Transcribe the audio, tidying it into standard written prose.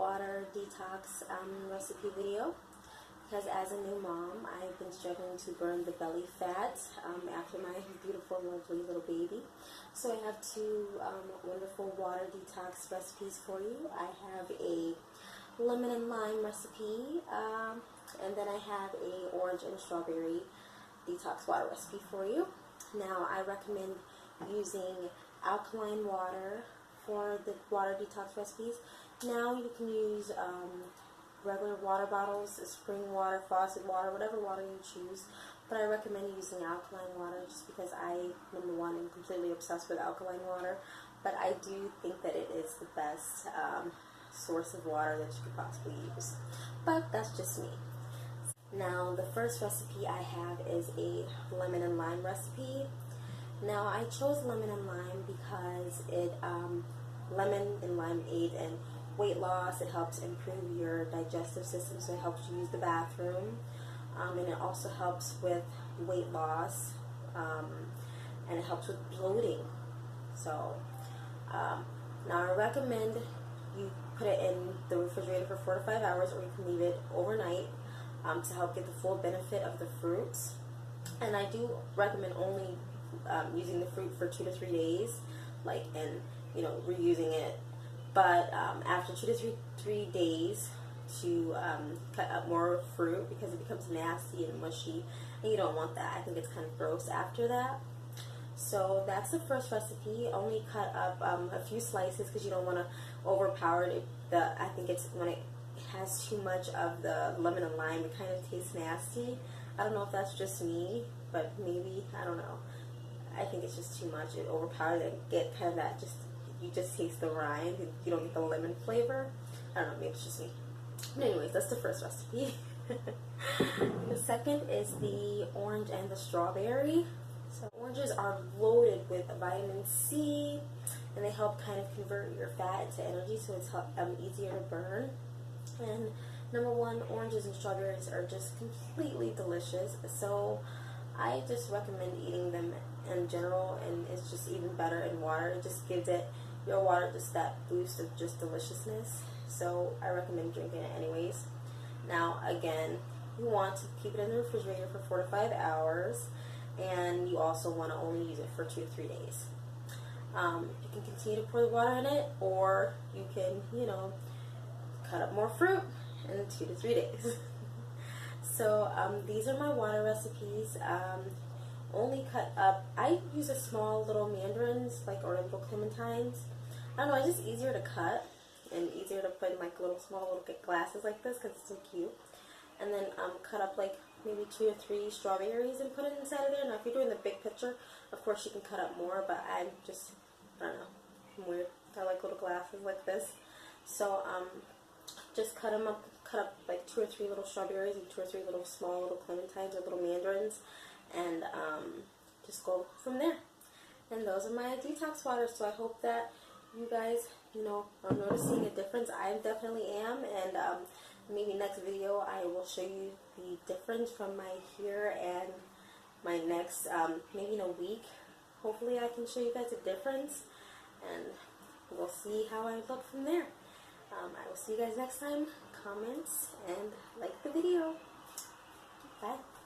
water detox recipe video, because as a new mom, I've been struggling to burn the belly fat after my beautiful, lovely little baby. So I have two wonderful water detox recipes for you. I have a lemon and lime recipe, and then I have a orange and strawberry detox water recipe for you. Now, I recommend using alkaline water for the water detox recipes. Now you can use regular water bottles, spring water, faucet water, whatever water you choose. But I recommend using alkaline water just because I, number one, am completely obsessed with alkaline water. But I do think that it is the best source of water that you could possibly use. But that's just me. Now, the first recipe I have is a lemon and lime recipe. Now, I chose lemon and lime because lemon and lime aid in weight loss. It helps improve your digestive system, so it helps you use the bathroom. And it also helps with weight loss, and it helps with bloating. So, now I recommend you put it in the refrigerator for 4 to 5 hours, or you can leave it overnight to help get the full benefit of the fruits. And I do recommend only using the fruit for 2 to 3 days, and reusing it. But after 2 to 3 days, to cut up more fruit, because it becomes nasty and mushy, and you don't want that. I think it's kind of gross after that. So that's the first recipe. Only cut up a few slices because you don't want to overpower it. I think it's when it has too much of the lemon and lime, it kind of tastes nasty. I don't know if that's just me, but maybe, I don't know. I think it's just too much. It overpowers it. Get kind of that, you just taste the rind. You don't get the lemon flavor. I don't know, maybe it's just me. But anyways, that's the first recipe. The second is the orange and the strawberry. So oranges are loaded with vitamin C, and they help kind of convert your fat into energy, so it's easier to burn. And number one, oranges and strawberries are just completely delicious. So I just recommend eating them in general, and it's just even better in water. It just gives your water just that boost of just deliciousness. So I recommend drinking it anyways. Now, again, you want to keep it in the refrigerator for 4 to 5 hours, and you also want to only use it for 2 to 3 days. You can continue to pour the water in it, or you can, cut up more fruit in 2 to 3 days. So these are my water recipes. Only cut up. I use a small little mandarins, like oriental clementines. I don't know. It's just easier to cut and easier to put in small little glasses like this because it's so cute. And then cut up maybe 2 or 3 strawberries and put it inside of there. Now, if you're doing the big picture, of course you can cut up more, but I don't know, I'm weird. I like little glasses like this. So just cut up 2 or 3 little strawberries and 2 or 3 little small little clementines or little mandarins, and just go from there. And those are my detox waters. So I hope that you guys, are noticing a difference. I definitely am, and maybe next video I will show you the difference from my hair and my next, maybe in a week. Hopefully I can show you guys a difference, and we'll see how I look from there. I will see you guys next time. Comments and like the video. Bye.